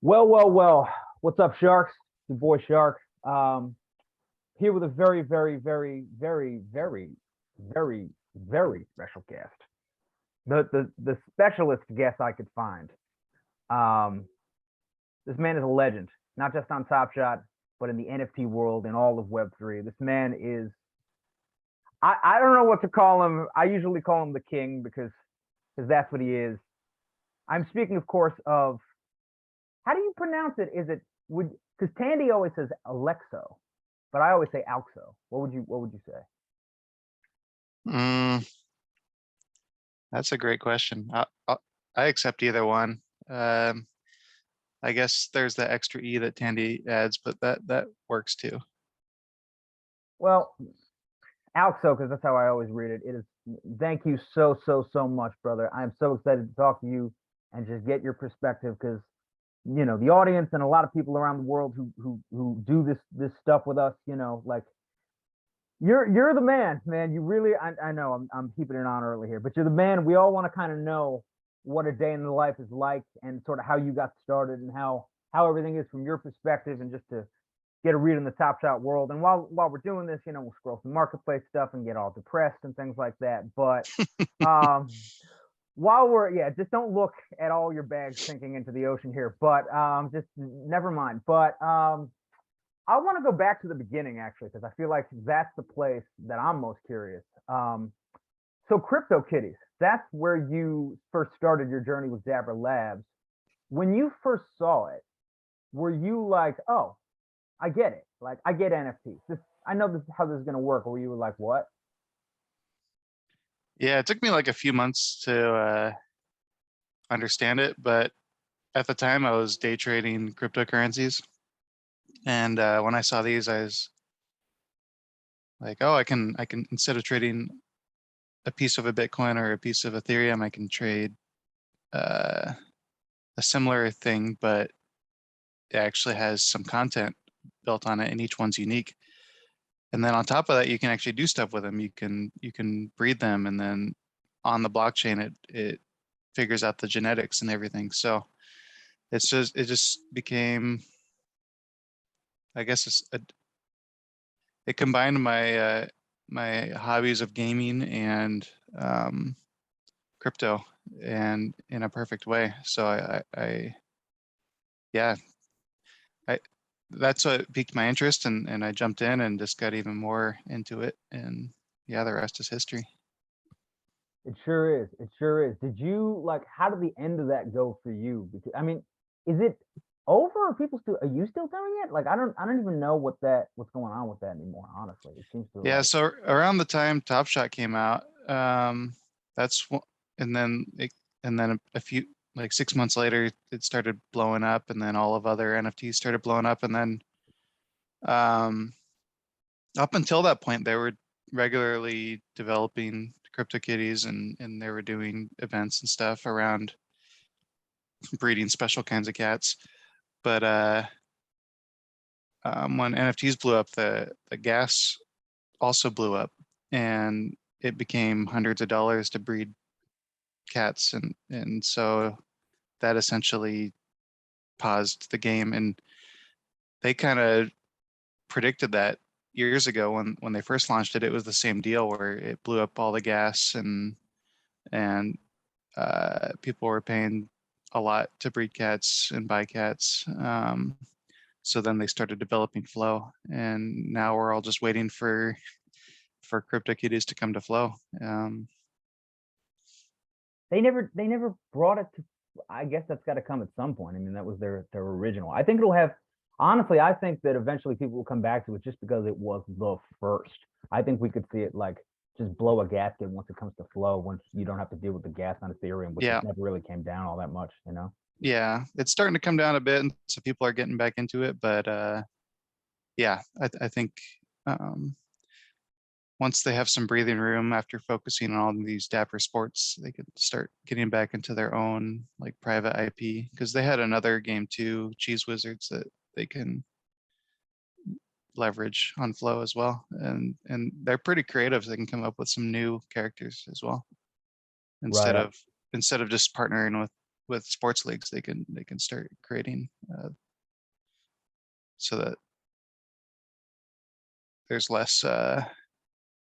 Well. What's up, Sharks? Your boy Shark. Here with a very special guest. The specialist guest I could find. Um, this man is a legend, not just on Top Shot, but in the NFT world and all of Web3. This man is. I don't know what to call him. I usually call him the king because that's what he is. I'm speaking, of course, of how do you pronounce it? Is it would because Tandy always says Alexo, but I always say Alxo. What would you say? That's a great question. I accept either one. I guess there's the extra E that Tandy adds, but that works too. Well, Alxo, because that's how I always read it. It is. Thank you so much, brother. I'm so excited to talk to you and just get your perspective because the audience and a lot of people around the world who do this stuff with us, like you're the man. You really I know I'm keeping it on early here, but you're the man. We all want to kind of know what a day in the life is like and sort of how you got started and how everything is from your perspective and just to get a read on the Top Shot world. And while we're doing this, we'll scroll some marketplace stuff and get all depressed and things like that. But while just don't look at all your bags sinking into the ocean here. But just never mind. But I want to go back to the beginning actually, because I feel like that's the place that I'm most curious. So CryptoKitties, that's where you first started your journey with Dabber Labs. When you first saw it, were you like, oh, I get it. Like, I get NFTs. I know this is how this is going to work. Or were you like, what? Yeah, it took me like a few months to understand it, but at the time I was day trading cryptocurrencies, and when I saw these, I was like, oh, I can instead of trading a piece of a Bitcoin or a piece of Ethereum, I can trade a similar thing, but it actually has some content built on it, and each one's unique. And then on top of that, you can actually do stuff with them. You can breed them, and then on the blockchain, it figures out the genetics and everything. So it just became, I guess, it combined my my hobbies of gaming and crypto, and in a perfect way. So that's what piqued my interest, and I jumped in and just got even more into it. And yeah, the rest is history. It sure is. It sure is. Did you how did the end of that go for you? Because I mean, is it over? Are you still doing it? Like, I don't even know what's going on with that anymore. Honestly, it seems to. Yeah. So around the time Top Shot came out, that's and then a few, like 6 months later, it started blowing up, and then all of other NFTs started blowing up, and then up until that point, they were regularly developing CryptoKitties, and they were doing events and stuff around breeding special kinds of cats. But when NFTs blew up, the gas also blew up, and it became hundreds of dollars to breed cats, and so that essentially paused the game. And they kind of predicted that years ago when they first launched it. It was the same deal where it blew up all the gas, and people were paying a lot to breed cats and buy cats. So then they started developing Flow, and now we're all just waiting for CryptoKitties to come to Flow. They never brought it to. I guess that's got to come at some point. I mean, that was their original. I think it'll have. Honestly, I think that eventually people will come back to it just because it was the first. I think we could see it just blow a gasket once it comes to Flow, once you don't have to deal with the gas on Ethereum, which never really came down all that much, Yeah, it's starting to come down a bit, and so people are getting back into it. But yeah, I think once they have some breathing room after focusing on all of these Dapper Sports, they could start getting back into their own private IP, because they had another game too, Cheese Wizards, that they can leverage on Flow as well, and they're pretty creative. They can come up with some new characters as well, instead of just partnering with sports leagues, they can start creating so that there's less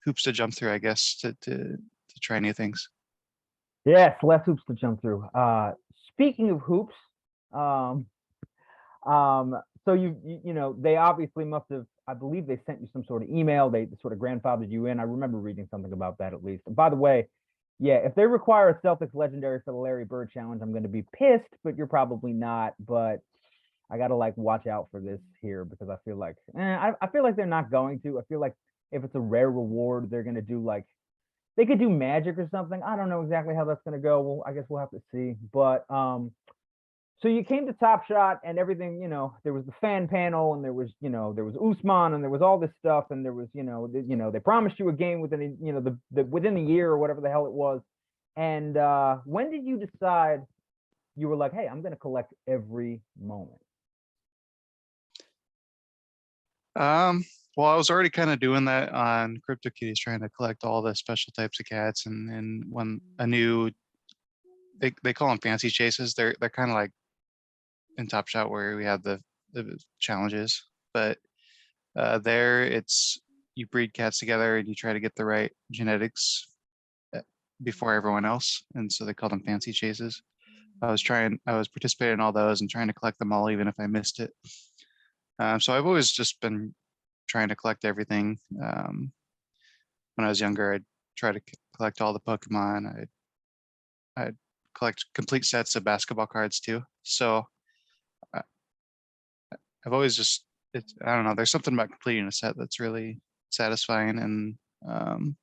hoops to jump through, I guess, to try new things. Yes, less hoops to jump through. Speaking of hoops, um, so you know, they obviously must have, I believe they sent you some sort of email. They sort of grandfathered you in. I remember reading something about that at least. And by the way, yeah, if they require a Celtics legendary for the Larry Bird challenge, I'm going to be pissed, but you're probably not. But I got to like watch out for this here because I feel like, I feel like they're not going to. I feel like if it's a rare reward, they're going to do like, they could do magic or something. I don't know exactly how that's going to go. Well, I guess we'll have to see. But so you came to Top Shot and everything, you know, there was the fan panel and there was, you know, there was Usman and there was all this stuff and there was, you know, they promised you a game within, you know, the within the year or whatever the hell it was. And when did you decide you were like, hey, I'm going to collect every moment? Well, I was already kind of doing that on CryptoKitties, trying to collect all the special types of cats, and when a new, they call them fancy chases. They're kind of like in Top Shot where we have the challenges, but there it's you breed cats together and you try to get the right genetics before everyone else, and so they call them fancy chases. I was participating in all those and trying to collect them all, even if I missed it. So I've always just been trying to collect everything. When I was younger, I'd try to collect all the Pokemon. I'd collect complete sets of basketball cards too. So I've always just, I don't know, there's something about completing a set that's really satisfying. And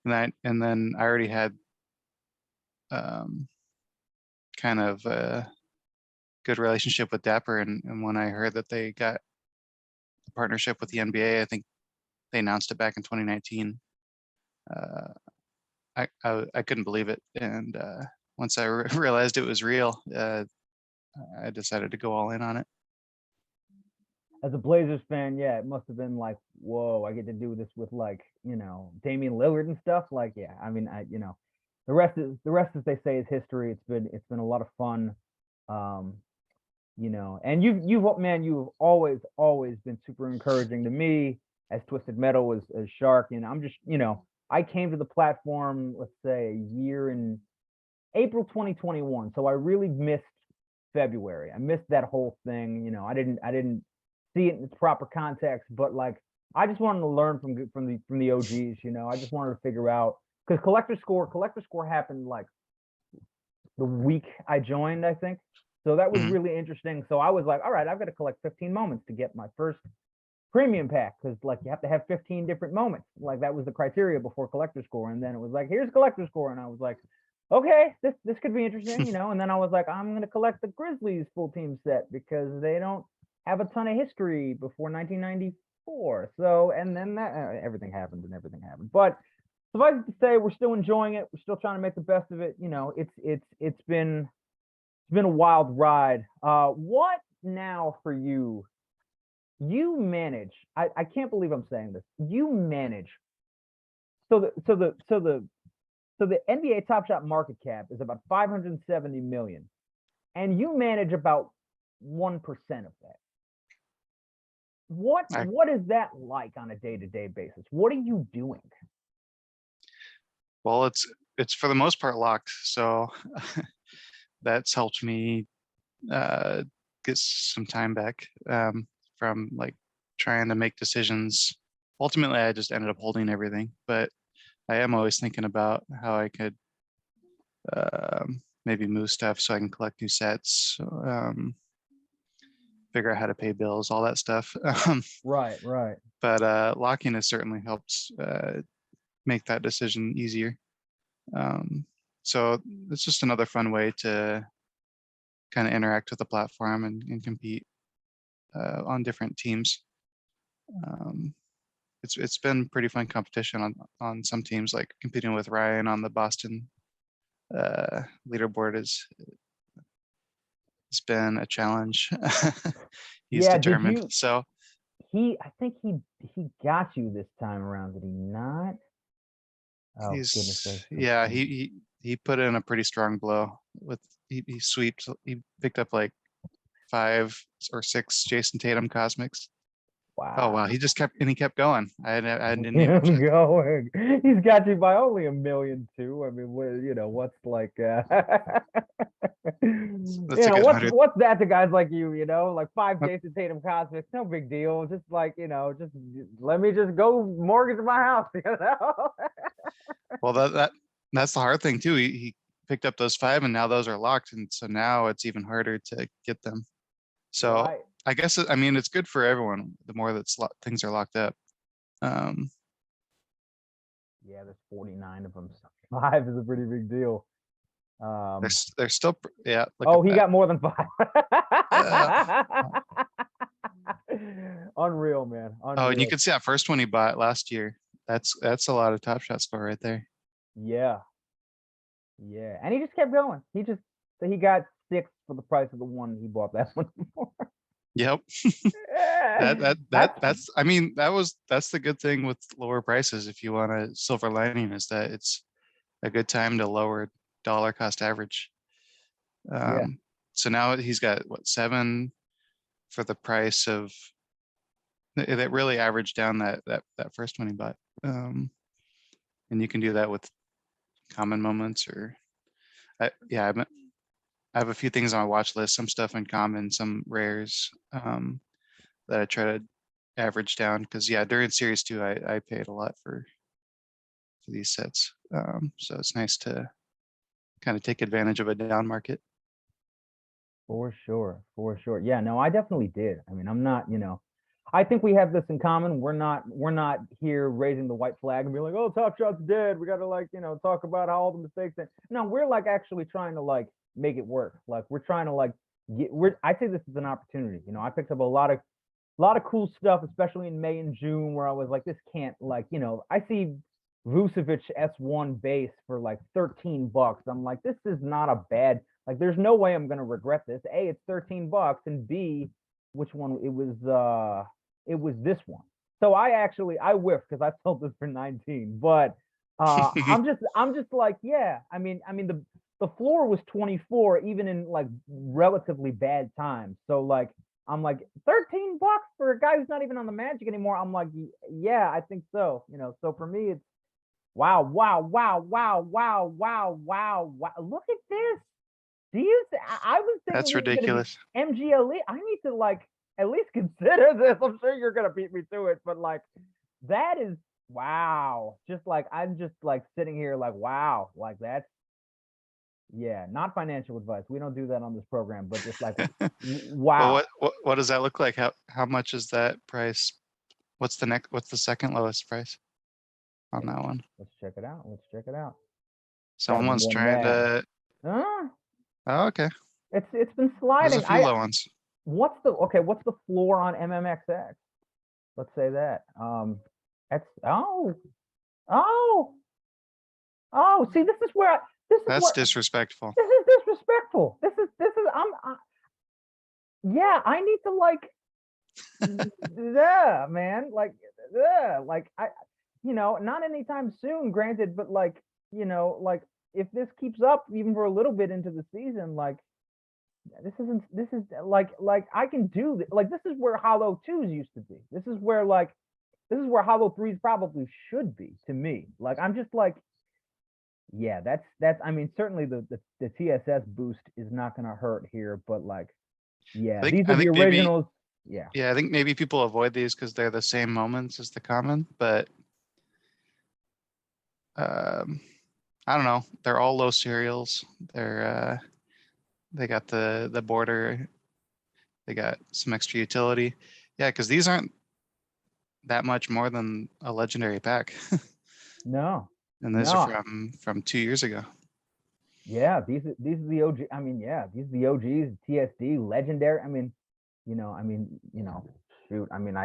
then I already had kind of a good relationship with Dapper. And when I heard that they got a partnership with the NBA, I think they announced it back in 2019. I couldn't believe it. And once I realized it was real, I decided to go all in on it. As a Blazers fan, yeah, it must have been like, whoa, I get to do this with like, you know, Damian Lillard and stuff. Like, yeah, I mean, you know, the rest as they say is history. It's been a lot of fun. You know, and you've always been super encouraging to me as Twisted Metal as Shark. And I'm just, you know, I came to the platform, let's say a year in April 2021. So I really missed February. I missed that whole thing. You know, I didn't see it in its proper context, but like I just wanted to learn from the OGs. You know, I just wanted to figure out because collector score happened like the week I joined, I think. So that was really interesting. So I was like, all right, I've got to collect 15 moments to get my first premium pack because like you have to have 15 different moments. Like that was the criteria before collector score. And then it was like, here's collector score. And I was like, okay, this could be interesting, you know. And then I was like, I'm gonna collect the Grizzlies full team set because they don't have a ton of history before 1994. So and then that everything happened. But suffice it to say, we're still enjoying it. We're still trying to make the best of it. You know, it's been a wild ride. What now for you? You manage. I can't believe I'm saying this. You manage. So the NBA Top Shot market cap is about 570 million, and you manage about 1% of that. What is that like on a day-to-day basis? What are you doing? Well, it's for the most part locked, so that's helped me get some time back from like trying to make decisions. Ultimately, I just ended up holding everything, but I am always thinking about how I could maybe move stuff so I can collect new sets, figure out how to pay bills, all that stuff. Right. But locking has certainly helped make that decision easier. So it's just another fun way to kind of interact with the platform and compete on different teams. It's been pretty fun competition on some teams, like competing with Ryan on the Boston leaderboard it's been a challenge. He's determined. So I think he got you this time around, did he not? Oh goodness. Yeah, he he put in a pretty strong blow with he sweeped. He picked up like 5 or 6 Jason Tatum cosmics. Oh wow, Wow. he just kept and he kept going. I didn't even Him check. going. He's got you by only 1,000,000 too. I mean, what's like That's a good hundred. what's that to guys like you, like 5 Uh, Jason Tatum Cosmics, no big deal. Just like, just let me just go mortgage my house, Well, that's the hard thing too. He picked up those 5, and now those are locked, and so now it's even harder to get them. So Right. I guess I mean it's good for everyone. The more that things are locked up. Yeah, there's 49 of them. So 5 is a pretty big deal. They're still yeah. Look Oh, at he that. got more than 5. Uh, Unreal, man. oh, and you Unreal. can see that first one he bought last year. That's a lot of Top Shot score right there. Yeah. Yeah. And he just kept going. So he got 6 for the price of the one he bought that one for. Yep. That's I mean that's the good thing with lower prices. If you want a silver lining, is that it's a good time to lower dollar cost average. Yeah. So now he's got what 7 for the price of that really averaged down that first one he bought. And you can do that with common moments or yeah, I have a few things on my watch list, some stuff in common, some rares that I try to average down because yeah, during series 2 I paid a lot for these sets. So it's nice to kind of take advantage of a down market. For sure. For sure. Yeah, no, I definitely did. I mean, I'm not, I think we have this in common. We're not here raising the white flag and be like, oh, Top Shot's dead. We gotta like, talk about how all the mistakes that no, we're like actually trying to like make it work. Like we're trying to like I say this is an opportunity. I picked up a lot of cool stuff, especially in May and June, where I was like, this can't like, I see Vucevic S1 base for like $13. I'm like, this is not a bad, like, there's no way I'm gonna regret this. A, it's $13, and B, which one? It was this one. So I whiffed because I sold this for 19. But I'm just like, yeah. I mean the floor was 24, even in like relatively bad times. So like I'm like $13 for a guy who's not even on the Magic anymore. I'm like, yeah, I think so. So for me, it's wow, wow, wow, wow, wow, wow, wow, wow. Look at this. Do you? I was thinking That's this was going to be ridiculous. MGLE. I need to like at least consider this. I'm sure you're going to beat me to it, but like that is wow. Just like I'm just like sitting here like wow, like that's yeah, not financial advice. We don't do that on this program, but just like Well, wow. what does that look like? How much is that price? What's the second lowest price on that one? Let's check it out. Let's check it out. That Someone's one trying there. to. Huh? Oh, okay. It's been There's a sliding. few low ones. What's the floor on MMXX? Let's say that. That's oh see, That's disrespectful. this is disrespectful. This is yeah, I need to like yeah, man, like yeah, like not anytime soon, granted, but like like if this keeps up even for a little bit into the season, like this is like I can do this. Like this is where Hollow 2s used to be. This is where Hollow 3s probably should be to me. Like I'm just like yeah, that's I mean certainly the TSS boost is not gonna hurt here, but like yeah, these are I the think maybe originals. Yeah. yeah, I think maybe people avoid these because they're the same moments as the common, but um, I don't know. They're all low serials. They got the border. They got some extra utility. Yeah, because these aren't that much more than a legendary pack, No. and those are No. from 2 years ago. Yeah, these are the OG. I mean, yeah, these are the OGs, TSD, legendary. Shoot. I mean,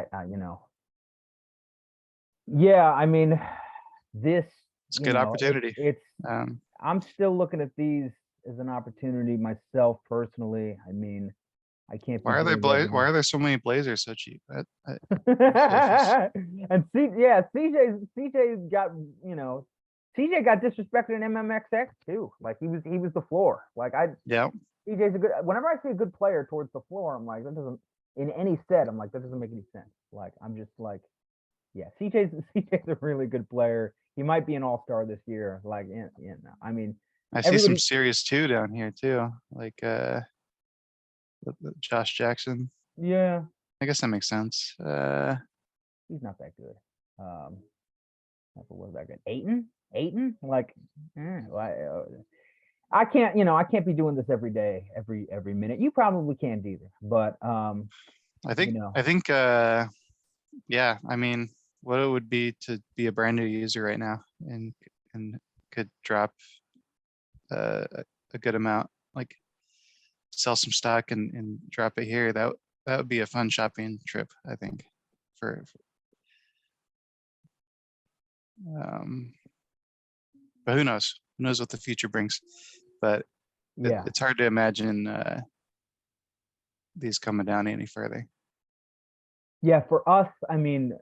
yeah, I mean, this, It's a good opportunity. it's Um, I'm still looking at these as an opportunity myself personally. I mean, I can't be doing why regular. are there so many Blazers so cheap? That's delicious. And CJ's got, CJ got disrespected in MMXX too. Like he was the floor. Like Yeah, CJ's a good. Whenever I see a good player towards the floor, I'm like that doesn't in any set. I'm like that doesn't make any sense. Like I'm just like yeah, CJ's a really good player. He might be an all-star this year. Like I mean I see some everybody. series 2 down here too, like Josh Jackson. Yeah, I guess that makes sense. he's not that good. What was that good? Aiton, like, I can't, I can't be doing this every day, every minute. You probably can't either, but I think yeah, I mean, what it would be to be a brand new user right now and could drop a good amount, like sell some stock and drop it here. That would be a fun shopping trip, I think. Um, but who knows? Who knows what the future brings? But yeah, it's hard to imagine these coming down any further. yeah. For us, I mean,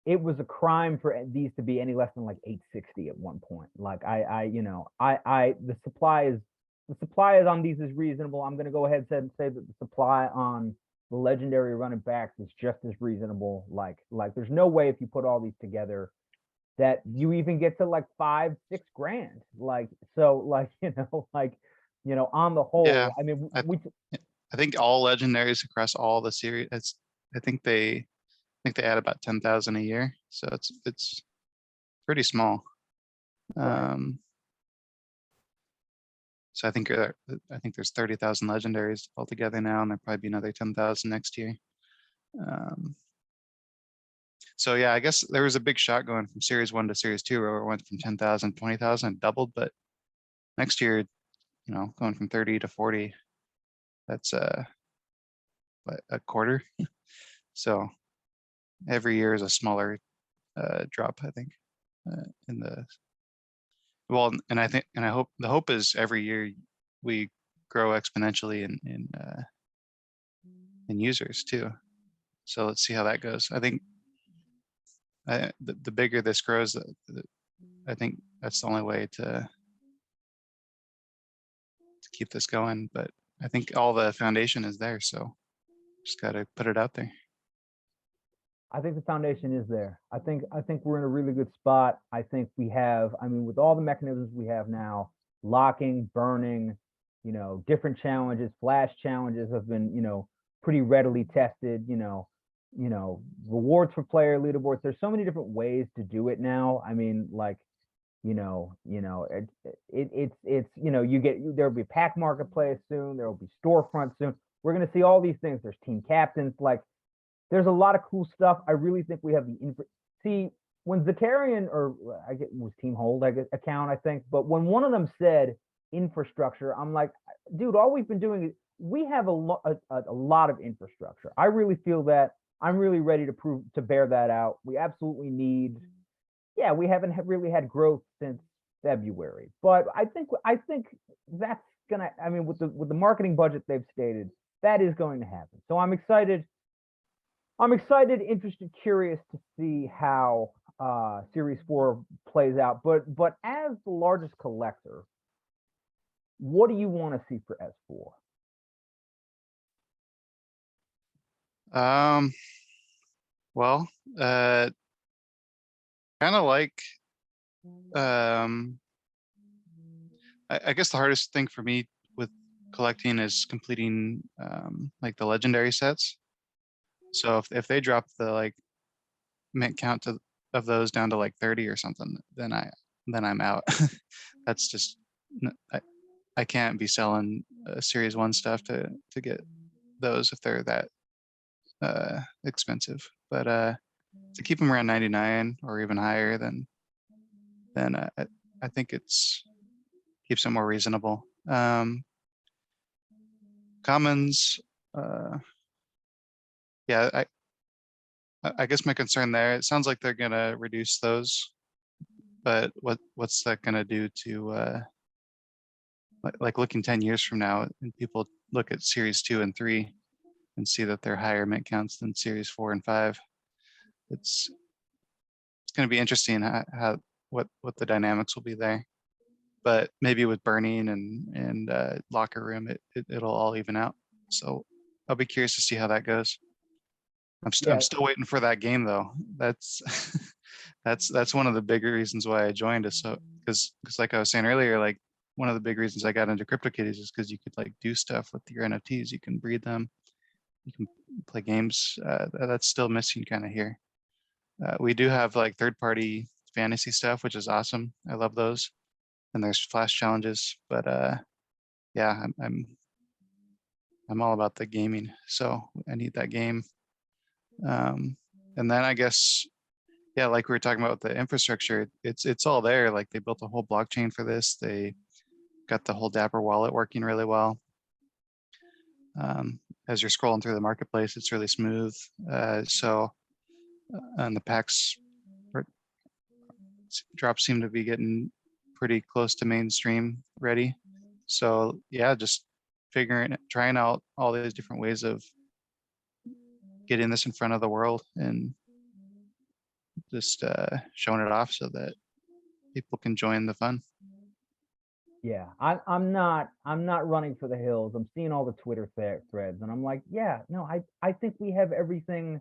it was a crime for these to be any less than like 860 at one point. Like the supply is on these is reasonable. I'm going to go ahead and say that the supply on the legendary running backs is just as reasonable. Like there's no way if you put all these together that you even get to like 5-6 grand. Like so, like on the Yeah, whole, I mean, I, I think all legendaries across all the series. I think they add about 10,000 a year, so it's pretty small. right. So I think there's 30,000 legendaries altogether now, and there'll probably be another 10,000 next year. So yeah, I guess there was a big shot going from series 1 to series 2 where it went from 10,000, 20,000, doubled, but next year, going from 30 to 40, that's a quarter. So every year is a smaller drop, I think, in the well, and I hope the hope is every year we grow exponentially in users too. So let's see how that goes. I think the bigger this grows, I think that's the only way to keep this going. But I think all the foundation is there, so just got to put it out there. I think the foundation is there. I think we're in a really good spot. I think we have, I mean, with all the mechanisms we have now, locking, burning, different challenges, flash challenges have been, pretty readily tested, rewards for player leaderboards. There's so many different ways to do it now. I mean, like, there'll be pack marketplace soon. There will be storefront soon. We're going to see all these things. There's team captains. Like, there's a lot of cool stuff. I really think we have see when Zakarian or I get was Team Hold account, I think, but when one of them said infrastructure, I'm like, dude, all we've been doing is we have a lot of infrastructure. I really feel that. I'm really ready to bear that out. We absolutely need. Yeah, we haven't really had growth since February, but I think that's gonna. I mean, with the marketing budget they've stated, that is going to happen. So I'm excited, interested, curious to see how Series 4 plays out. But as the largest collector, what do you want to see for S4? Well, kind of like I guess the hardest thing for me with collecting is completing like the legendary sets. So if they drop the like mint count of those down to like 30 or something, then I'm out. That's just I can't be selling series 1 stuff to get those if they're that expensive. But to keep them around 99 or even higher, then I think it's keeps it more reasonable. Commons, yeah, I guess my concern there, it sounds like they're gonna reduce those, but what's that gonna do to like looking 10 years from now and people look at series 2 and 3 and see that they're higher mint counts than series 4 and 5. It's gonna be interesting how what the dynamics will be there. But maybe with burning and locker room, it'll all even out. So I'll be curious to see how that goes. I'm Yeah, still waiting for that game though. That's that's one of the bigger reasons why I joined is so because like I was saying earlier, like one of the big reasons I got into CryptoKitties is because you could like do stuff with your NFTs. You can breed them, you can play games. That's still missing kind of here. We do have like third-party fantasy stuff, which is awesome. I love those. And there's flash challenges, but yeah, I'm all about the gaming, so I need that game. And then I guess, yeah, like we were talking about with the infrastructure, it's all there. Like they built a whole blockchain for this. They got the whole Dapper wallet working really well. As you're scrolling through the marketplace, it's really smooth. And the packs drops seem to be getting pretty close to mainstream ready. So yeah, just trying out all these different ways of getting this in front of the world and just showing it off so that people can join the fun. yeah. I'm not running for the hills. I'm seeing all the Twitter threads, and I'm like, yeah, no, I think we have everything,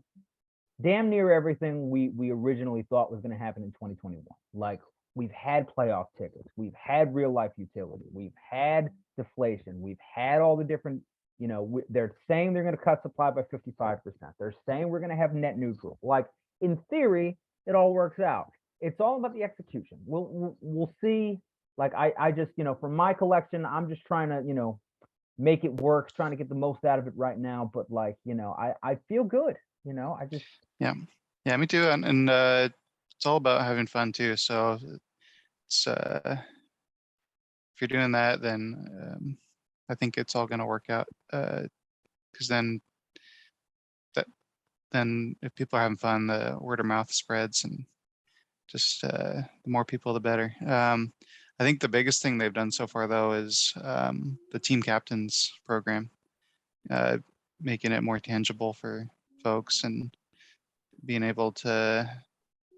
damn near everything we originally thought was going to happen in 2021. Like we've had playoff tickets, we've had real life utility, we've had deflation, we've had all the different. They're saying they're going to cut supply by 55%. They're saying we're going to have net neutral. Like in theory, it all works out. It's all about the execution. We'll see. Like I just for my collection, I'm just trying to make it work, trying to get the most out of it right now. But like I feel good. I just Yeah, me too. And it's all about having fun too. So it's if you're doing that, then I think it's all going to work out. Because then if people are having fun, the word of mouth spreads, and just the more people, the better. I think the biggest thing they've done so far, though, is the team captains program, making it more tangible for folks and being able to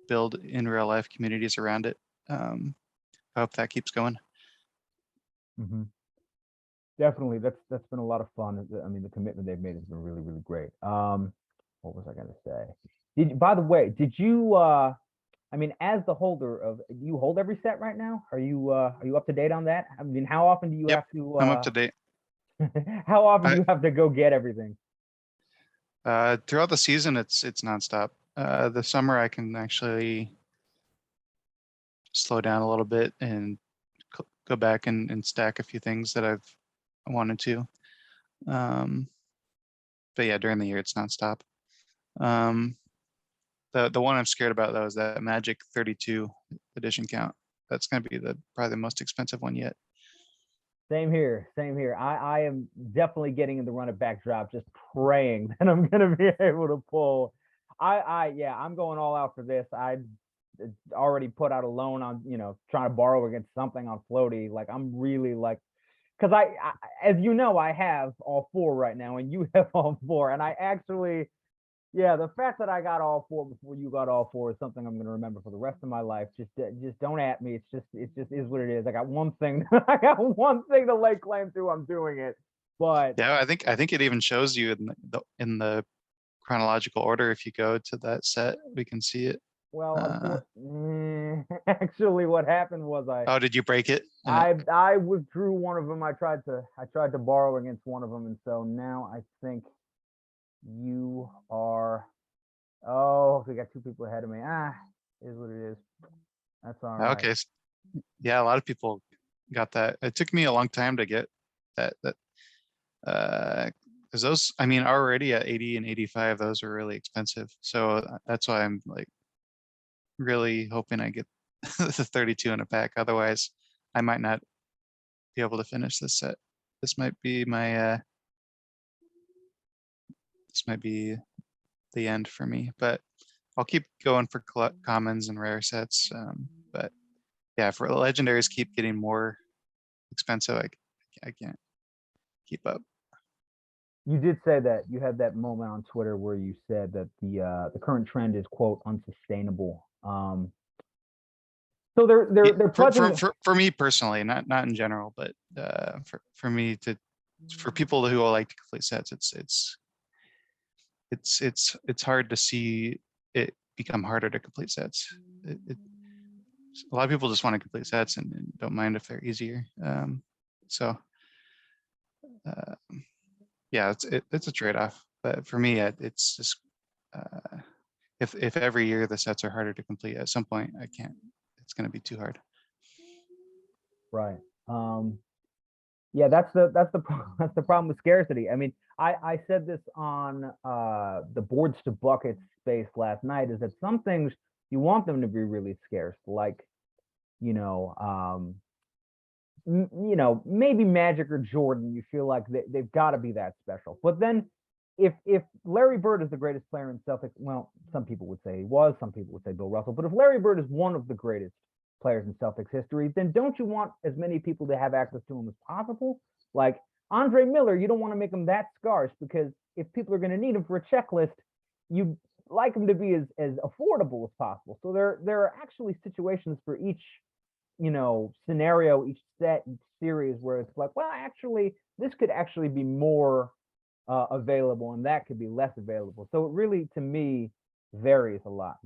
build in real life communities around it. I hope that keeps going. definitely that's been a lot of fun. I mean, the commitment they've made has been really, really great. What was I gonna say? By the way, did you I mean, as the holder of, do you hold every set right now? Are you up to date on that? I mean, how often do you Yep, have to I'm up to date. how often do I you have to go get everything? throughout the season, it's nonstop. The summer, I can actually slow down a little bit and go back and stack a few things that I've wanted to. But yeah, during the year, it's nonstop. Um, the one I'm scared about though is that Magic 32 edition count. That's going to be probably the most expensive one yet. Same here, same here. I am definitely getting in the run of backdrop, just praying that I'm gonna be able to pull. Yeah, I'm going all out for this. I already put out a loan on, trying to borrow against something on floaty. Like I'm really like, because as you know, I have all four right now, and you have all four, and I actually, yeah, the fact that I got all four before you got all four is something I'm going to remember for the rest of my life. Just don't at me. It just is what it is. I got one thing. I got one thing to lay claim to. I'm doing it. But Yeah, I think it even shows you in the chronological order. If you go to that set, we can see it. well, actually, what happened was Oh, did you break it? I withdrew one of them. I tried to borrow against one of them, and so now I think you are. Oh, we got two people ahead of me. Is what it is. That's all right. Okay. Yeah, a lot of people got that. It took me a long time to get that. Because those, I mean, already at 80 and 85, those are really expensive. So that's why I'm like really hoping I get the 32 in a pack. Otherwise, I might not be able to finish this set. This might be this might be the end for me, but I'll keep going for commons and rare sets. But yeah, for legendaries keep getting more expensive, I can't keep up. You did say that you had that moment on Twitter where you said that the current trend is quote unsustainable. So they're For, pledging. for me personally, not in general, but for me for people who like to complete sets, it's hard to see it become harder to complete sets. A lot of people just want to complete sets and don't mind if they're easier. So uh, yeah, it's a trade-off. But for me, it's just if every year the sets are harder to complete, at some point I can't. It's going to be too hard. Right. Yeah, that's the problem with scarcity. I mean, I said this on the boards to buckets space last night, is that some things you want them to be really scarce, like, you know, maybe Magic or Jordan, you feel like they've got to be that special. But then if Larry Bird is the greatest player in Celtics, well, some people would say he was, some people would say Bill Russell, but if Larry Bird is one of the greatest players in Celtics history, then don't you want as many people to have access to him as possible? Like Andre Miller, you don't want to make him that scarce, because if people are going to need him for a checklist, you like him to be as affordable as possible. So there are actually situations for each scenario, each set, each series, where it's like, well, actually, this could actually be more available, and that could be less available. So it really, to me, varies a lot.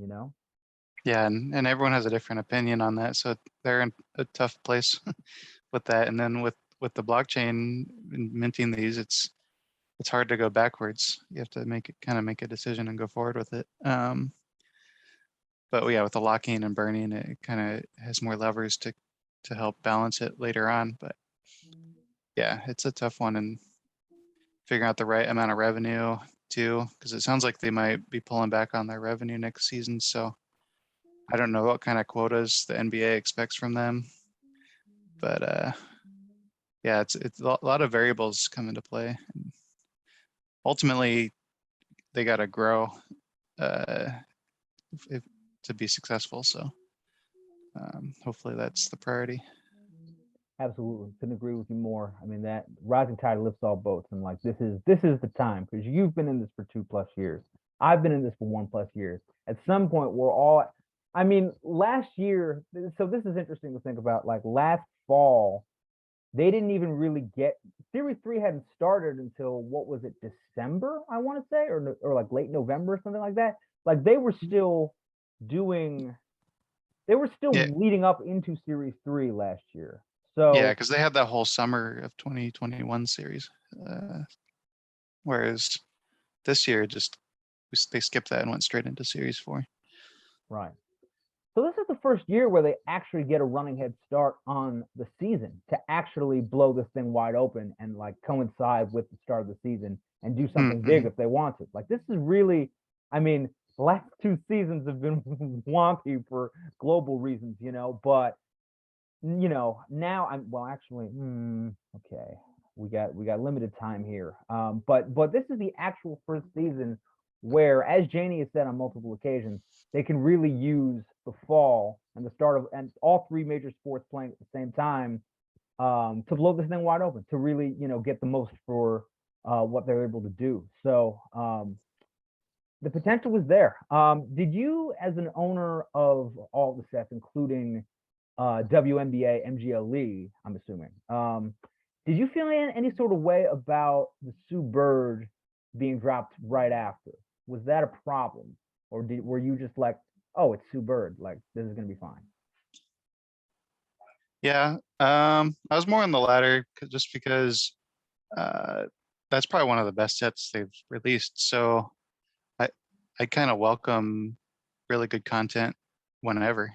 Yeah, and everyone has a different opinion on that, so they're in a tough place with that. And then with the blockchain minting these, it's hard to go backwards. You have to make a decision and go forward with it. But yeah, with the locking and burning, it kind of has more levers to help balance it later on. But yeah, it's a tough one, and figuring out the right amount of revenue too, because it sounds like they might be pulling back on their revenue next season. So I don't know what kind of quotas the NBA expects from them, but yeah, it's a lot of variables come into play. And ultimately, they got to grow uh, to be successful. So hopefully that's the priority. Absolutely, couldn't agree with you more. I mean, that rising tide lifts all boats, and like this is the time, because you've been in this for 2+ years. I've been in this for 1+years. At some point, we're all. I mean, last year. So this is interesting to think about. Like last fall, they didn't even really get Series 3 hadn't started until, what was it, December, I want to say, or like late November or something like that. Like doing they were still Yeah, leading up into Series 3 last year. yeah, So because they had that whole summer of 2021 series, whereas this year they skipped that and went straight into Series 4. right. So this is the first year where they actually get a running head start on the season, to actually blow this thing wide open and like coincide with the start of the season and do something big Mm-hmm. if they want to. Like this is really, I mean, the last 2 seasons have been wonky for global reasons, but now actually, okay, we got limited time here. But this is the actual first season where, as Janie has said on multiple occasions, they can really use the fall and the start of, and all three major sports playing at the same time, to blow this thing wide open, to really get the most for what they're able to do. So the potential was there. Did you, as an owner of all the sets, including WNBA, MGLE, I'm assuming, did you feel any sort of way about the Sue Bird being dropped right after? Was that a problem, or were you just like, oh, it's Sue Bird, like this is gonna be fine? Yeah, I was more on the latter, just because uh, that's probably one of the best sets they've released. So I I kind of welcome really good content whenever.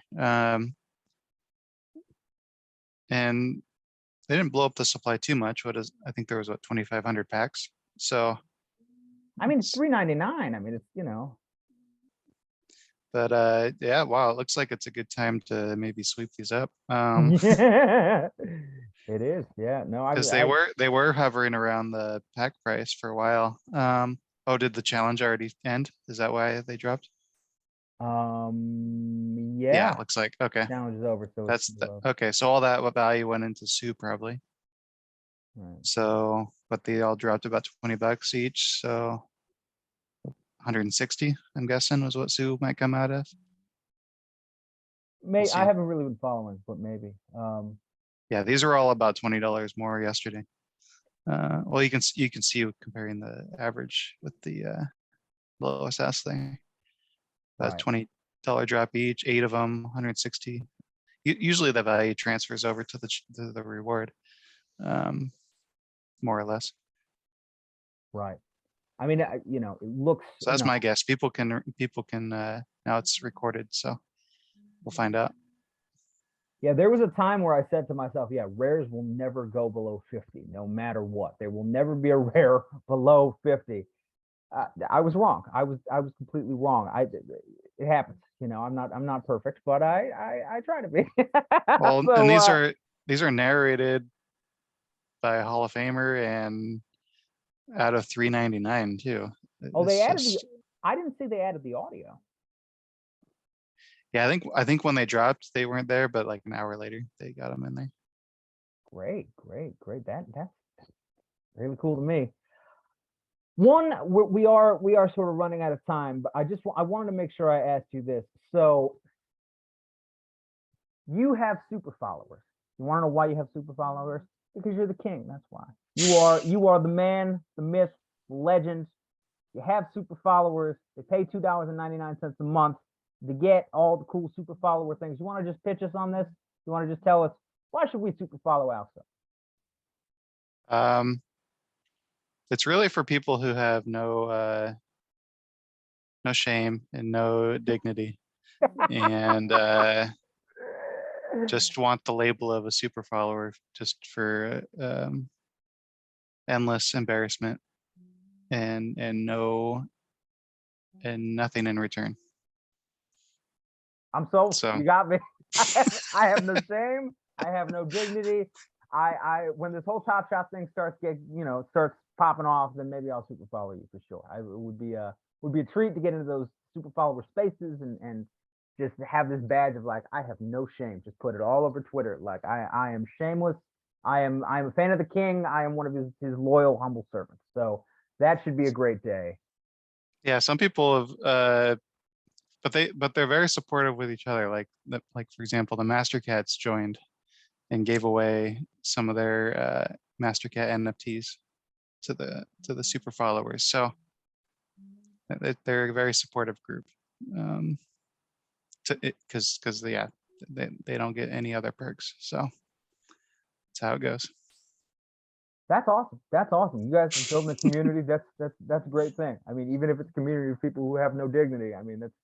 And they didn't blow up the supply too much. I think there was 2,500 packs. So I mean, it's $3.99. I mean, but yeah, wow, it looks like it's a good time to maybe sweep these up. yeah, it is. Yeah, no, Because they were hovering around the pack price for a while. Oh, did the challenge already end? Is that why they dropped? Yeah, yeah, looks like okay. challenge is over, so it's Okay. So all that value went into Sue probably. right. So, but they all dropped about $20 each. So 160, I'm guessing, was what Sue might come out of. May I see. haven't really been following, but maybe. Yeah, these are all about $20 more yesterday. Well, you can see comparing the average with the lowest S thing. A Right. $20 drop each, 8 of them, 160. Usually the value transfers over to the reward, more or less. Right. I mean, you know, it looks, So you that's know, my guess. People can now it's recorded, so we'll find out. yeah, there was a time where I said to myself, yeah, rares will never go below 50, no matter what. There will never be a rare below 50. I was wrong. I was completely wrong. It happens. You know, I'm not perfect, but I try to be. Well, and So these are narrated by a Hall of Famer and out of 399 too. oh, they It's added the just I didn't see they added the audio. yeah. I think when they dropped, they weren't there, but like an hour later, they got them in there. Great, great, great. That's really cool to me. One, we are sort of running out of time, but I wanted to make sure I asked you this. So you have super followers. You want to know why you have super followers? Because you're the king. That's why. You are the man, the myth, the legend. You have super followers. They pay $2.99 a month to get all the cool super follower things. You want to just pitch us on this? You want to just tell us why should we super follow Alpha? Um, it's really for people who have no shame and no dignity, and just want the label of a super follower just for endless embarrassment and no and nothing in return. I'm sold. So You got me. I have no shame. I have no dignity. When this whole Top Shot thing starts starts popping off, then maybe I'll super follow you for sure. It would be a treat to get into those super follower spaces and just have this badge of like I have no shame. Just put it all over Twitter. Like I am shameless. I'm a fan of the king. I am one of his loyal, humble servants. So that should be a great day. yeah, some people have but they're very supportive with each other. Like for example, the Master Cats joined and gave away some of their Master Cat NFTs to the super followers. So they're a very supportive group. Because yeah, they don't get any other perks. So that's how it goes. That's awesome. That's awesome. You guys are building a community. That's a great thing. I mean, even if it's a community of people who have no dignity, I mean, that's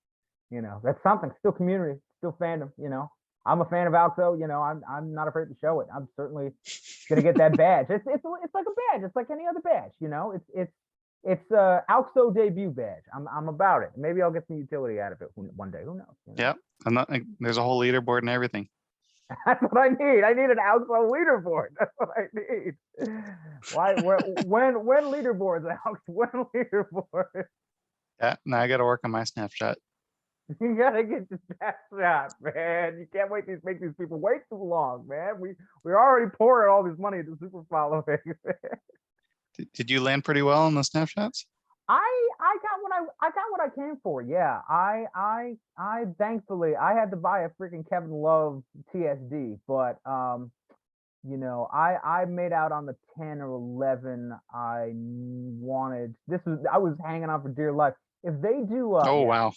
something. Still community, still fandom. You know, I'm a fan of Alco. You know, I'm not afraid to show it. I'm certainly gonna get that badge. It's like a badge. It's like any other badge. You know, it's Alco debut badge. I'm about it. Maybe I'll get some utility out of it one day. Who knows? You know? Yeah, I'm not. There's a whole leaderboard and everything. That's what I need. I need an Alco leaderboard. That's what I need. Why? When leaderboards, Alex? When leaderboard? Yeah, now I got to work on my snapshot. You gotta get your snapshot, man. You can't wait to make these people wait too long, man. We're already pouring all this money into super following. Did you land pretty well on the snapshots? I got what I came for. Yeah, I thankfully I had to buy a freaking Kevin Love TSD, but you know, I made out on the 10 or 11. I wanted I was hanging on for dear life. If they do Oh yeah, wow.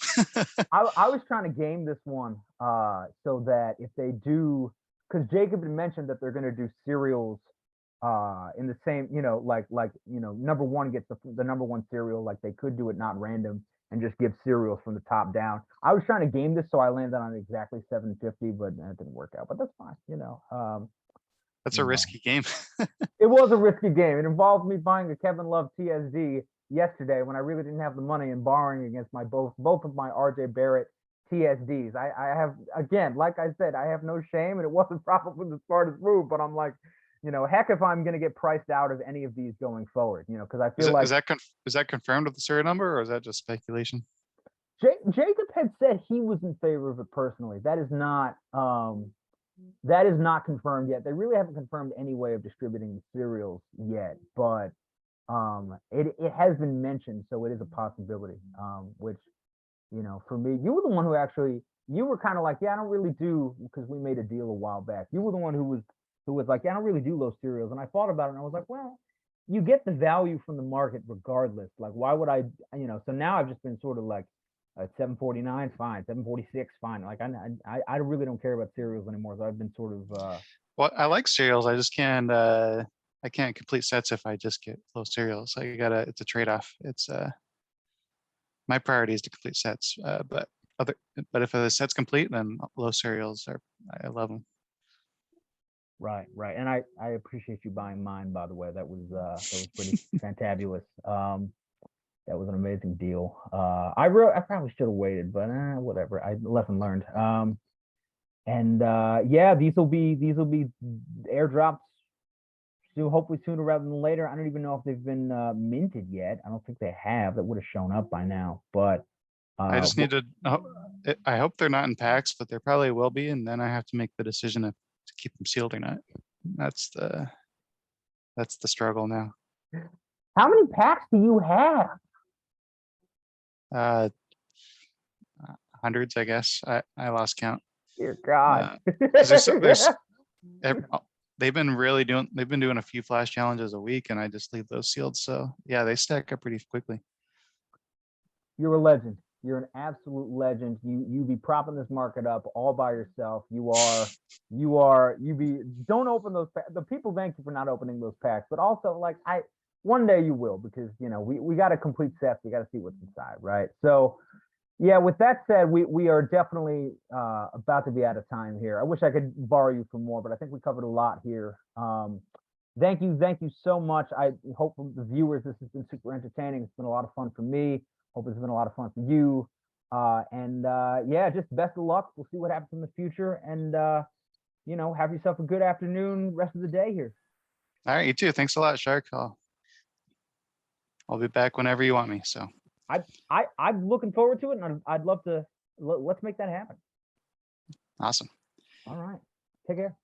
I was trying to game this one so that if they do, because Jacob had mentioned that they're going to do serials in the same, you know, number one gets the number one serial, like they could do it not random and just give serials from the top down. I was trying to game this so I landed on exactly 750, but that didn't work out. But that's fine, you know. That's You a know, risky game. it was a risky game. It involved me buying a Kevin Love TSD yesterday when I really didn't have the money and borrowing against my both of my RJ Barrett TSDs. I have, again, like I said, I have no shame, and it wasn't probably the smartest move, but I'm like, you know, heck if I'm gonna get priced out of any of these going forward, you know, because I feel like Is that confirmed with the serial number, or is that just speculation? Jacob had said he was in favor of it personally. That is not confirmed yet. They really haven't confirmed any way of distributing the serials yet, but it has been mentioned, so it is a possibility. Which, you know, for me, you were the one who actually you were kind of like, yeah, I don't really do, because we made a deal a while back. You were the one who was like, yeah, I don't really do low cereals. And I thought about it and I was like, well, you get the value from the market regardless. Like, why would I, so now I've just been sort of like, at 749, fine. 746, fine. Like I really don't care about cereals anymore. So I've been sort of Well, I like cereals. I just can't. I can't complete sets if I just get low cereals. I gotta. It's a trade-off. It's my priority is to complete sets. But if a set's complete, then low cereals are. I love them. right, right. And I appreciate you buying mine, by the way. That was pretty fantabulous. That was an amazing deal. I probably should have waited, but whatever. I lesson learned. And yeah, these will be airdrops soon, hopefully sooner rather than later. I don't even know if they've been minted yet. I don't think they have. That would have shown up by now. But I just need to. I hope they're not in packs, but there probably will be, and then I have to make the decision to keep them sealed or not. That's the struggle now. how many packs do you have? Uh, hundreds, I guess. I lost count. Dear God. Because they've been doing a few flash challenges a week, and I just leave those sealed. So yeah, they stack up pretty quickly. You're a legend. You're an absolute legend. You be propping this market up all by yourself. Don't open those packs. The people thank you for not opening those packs, but also like one day you will, because we got to complete sets. We got to see what's inside, right? So yeah, with that said, we are definitely about to be out of time here. I wish I could borrow you for more, but I think we covered a lot here. Thank you so much. I hope for the viewers this has been super entertaining. It's been a lot of fun for me. Hope it's been a lot of fun for you. Yeah, just best of luck. We'll see what happens in the future, and have yourself a good afternoon, rest of the day here. All right, you too. Thanks a lot, Shark. I'll be back whenever you want me. So I'm looking forward to it, and I'd love to. Let's make that happen. awesome. All right, take care.